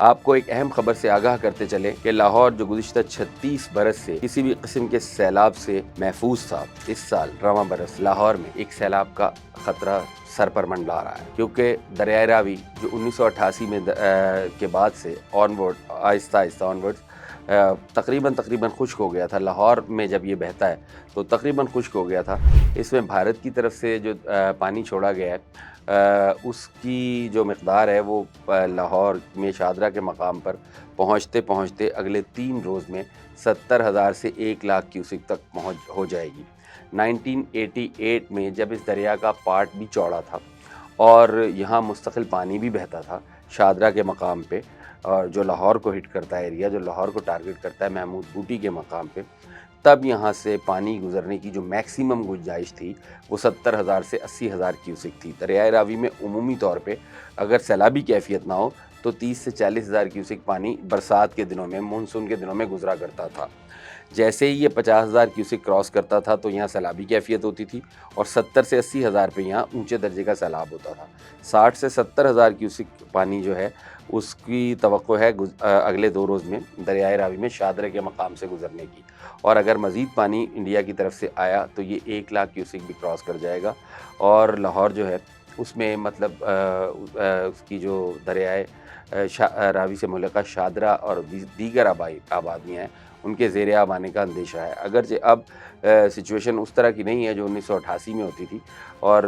آپ کو ایک اہم خبر سے آگاہ کرتے چلیں کہ لاہور جو گزشتہ 36 برس سے کسی بھی قسم کے سیلاب سے محفوظ تھا، اس سال رواں برس لاہور میں ایک سیلاب کا خطرہ سر پر منڈلا رہا ہے، کیونکہ دریائے راوی جو 1988 میں کے بعد سے آہستہ آہستہ تقریباً خشک ہو گیا تھا۔ لاہور میں جب یہ بہتا ہے تو تقریباً خشک ہو گیا تھا۔ اس میں بھارت کی طرف سے جو پانی چھوڑا گیا ہے، اس کی جو مقدار ہے وہ لاہور میں شاہدرہ کے مقام پر پہنچتے پہنچتے اگلے 3 روز میں 70,000 سے 1,00,000 کیوسک تک پہنچ ہو جائے گی۔ 1988 میں جب اس دریا کا پارٹ بھی چوڑا تھا اور یہاں مستقل پانی بھی بہتا تھا شاہدرہ کے مقام پہ، اور جو لاہور کو ہٹ کرتا ہے ایریا، جو لاہور کو ٹارگٹ کرتا ہے محمود بوٹی کے مقام پہ، تب یہاں سے پانی گزرنے کی جو میکسیمم گنجائش تھی وہ 70,000 سے 80,000 کیوسک تھی۔ دریائے راوی میں عمومی طور پہ اگر سیلابی کیفیت نہ ہو تو 30 سے 40,000 کیوسک پانی برسات کے دنوں میں، مونسون کے دنوں میں گزرا کرتا تھا۔ جیسے ہی یہ 50,000 کیوسک کراس کرتا تھا تو یہاں سیلابی کیفیت ہوتی تھی، اور 70 سے 80,000 پہ یہاں اونچے درجے کا سیلاب ہوتا تھا۔ 60 سے 70,000 کیوسک پانی جو ہے اس کی توقع ہے اگلے 2 روز میں دریائے راوی میں شاہدرہ کے مقام سے گزرنے کی، اور اگر مزید پانی انڈیا کی طرف سے آیا تو یہ 1,00,000 کیوسک بھی کراس کر جائے گا، اور لاہور جو ہے اس میں مطلب اس کی جو دریائے راوی سے ملکہ شاہدرہ اور دیگر آبادیاں ہیں ان کے زیر آب آنے کا اندیشہ ہے۔ اگرچہ اب سچویشن اس طرح کی نہیں ہے جو 1988 میں ہوتی تھی، اور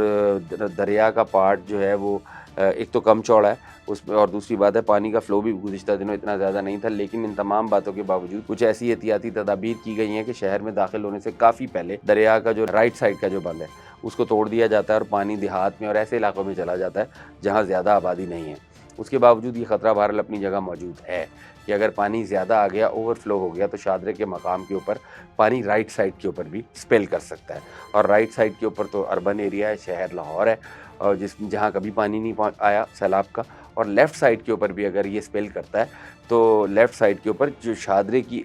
دریا کا پارٹ جو ہے وہ ایک تو کم چوڑا ہے اس میں، اور دوسری بات ہے پانی کا فلو بھی گزشتہ دنوں اتنا زیادہ نہیں تھا، لیکن ان تمام باتوں کے باوجود کچھ ایسی احتیاطی تدابیر کی گئی ہیں کہ شہر میں داخل ہونے سے کافی پہلے دریا کا جو رائٹ سائڈ کا جو بند ہے اس کو توڑ دیا جاتا ہے، اور پانی دیہات میں اور ایسے علاقوں میں چلا جاتا ہے جہاں زیادہ آبادی نہیں ہے۔ اس کے باوجود یہ خطرہ بہرحال اپنی جگہ موجود ہے کہ اگر پانی زیادہ آ گیا، اوور فلو ہو گیا، تو شاہدرہ کے مقام کے اوپر پانی رائٹ سائڈ کے اوپر بھی سپیل کر سکتا ہے، اور رائٹ سائڈ کے اوپر تو اربن ایریا ہے، شہر لاہور ہے، اور جہاں کبھی پانی نہیں آیا سیلاب کا، اور لیفٹ سائڈ کے اوپر بھی اگر یہ سپیل کرتا ہے تو لیفٹ سائڈ کے اوپر جو شاہدرے کی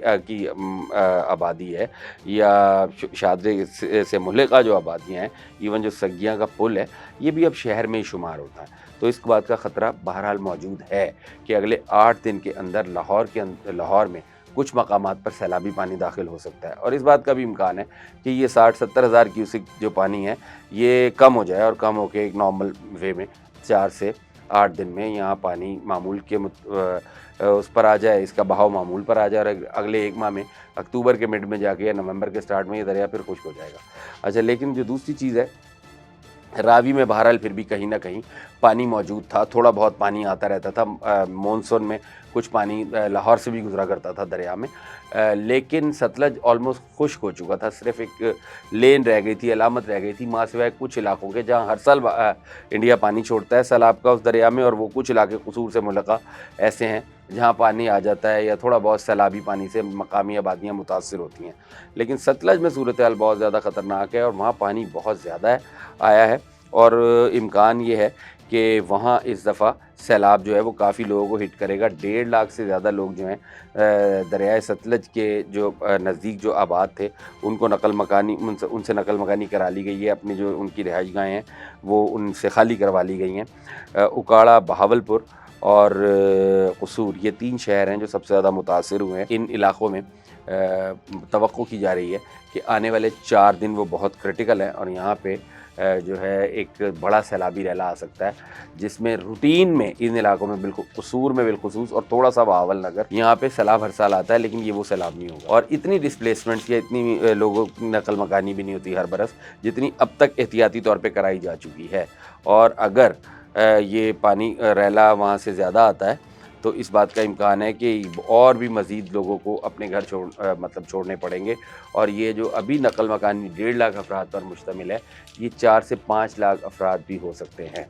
آبادی ہے، یا شاہدرے سے ملکہ جو آبادیاں ہیں، ایون جو سگیاں کا پل ہے، یہ بھی اب شہر میں ہی شمار ہوتا ہے۔ تو اس بات کا خطرہ بہرحال موجود ہے کہ اگلے 8 دن کے اندر لاہور میں کچھ مقامات پر سیلابی پانی داخل ہو سکتا ہے، اور اس بات کا بھی امکان ہے کہ یہ 60-70,000 کیوسک جو پانی ہے یہ کم ہو جائے، اور کم ہو کے ایک نارمل وے میں 4 سے 8 دن میں یہاں پانی معمول کے اس پر آ جائے، اس کا بہاؤ معمول پر آ جائے، اور اگلے 1 ماہ میں اکتوبر کے مڈ میں جا کے یا نومبر کے سٹارٹ میں یہ دریا پھر خشک ہو جائے گا۔ اچھا، لیکن جو دوسری چیز ہے، راوی میں بہرحال پھر بھی کہیں نہ کہیں پانی موجود تھا، تھوڑا بہت پانی آتا رہتا تھا، مونسون میں کچھ پانی لاہور سے بھی گزرا کرتا تھا دریا میں، لیکن ستلج آلموسٹ خشک ہو چکا تھا، صرف ایک لین رہ گئی تھی، علامت رہ گئی تھی، ماں سوائے کچھ علاقوں کے جہاں ہر سال انڈیا پانی چھوڑتا ہے سیلاب کا اس دریا میں، اور وہ کچھ علاقے قصور سے ملکہ ایسے ہیں جہاں پانی آ جاتا ہے یا تھوڑا بہت سیلابی پانی سے مقامی آبادیاں متاثر ہوتی ہیں، لیکن ستلج میں صورتحال بہت زیادہ خطرناک ہے، اور وہاں پانی بہت زیادہ آیا ہے، اور امکان یہ ہے کہ وہاں اس دفعہ سیلاب جو ہے وہ کافی لوگوں کو ہٹ کرے گا۔ 1.5 لاکھ سے زیادہ لوگ جو ہیں دریائے ستلج کے جو نزدیک جو آباد تھے ان کو ان سے نقل مکانی کرا لی گئی ہے، اپنی جو ان کی رہائش گاہیں ہیں وہ ان سے خالی کروا لی گئی ہیں۔ اکاڑا، بہاولپور اور قصور، یہ 3 شہر ہیں جو سب سے زیادہ متاثر ہوئے ہیں۔ ان علاقوں میں توقع کی جا رہی ہے کہ آنے والے 4 دن وہ بہت کرٹیکل ہیں، اور یہاں پہ جو ہے ایک بڑا سیلابی ریلا آ سکتا ہے، جس میں روٹین میں ان علاقوں میں بالکل قصور میں بالخصوص، اور تھوڑا سا بہاول نگر، یہاں پہ سیلاب ہر سال آتا ہے لیکن یہ وہ سیلاب نہیں ہوگا، اور اتنی ڈسپلیسمنٹ یا اتنی لوگوں کی نقل مکانی بھی نہیں ہوتی ہر برس جتنی اب تک احتیاطی طور پہ کرائی جا چکی ہے، اور اگر یہ پانی ریلا وہاں سے زیادہ آتا ہے تو اس بات کا امکان ہے کہ اور بھی مزید لوگوں کو اپنے گھر چھوڑنے پڑیں گے، اور یہ جو ابھی نقل مکانی 1.5 لاکھ افراد پر مشتمل ہے، یہ 4 سے 5 لاکھ افراد بھی ہو سکتے ہیں۔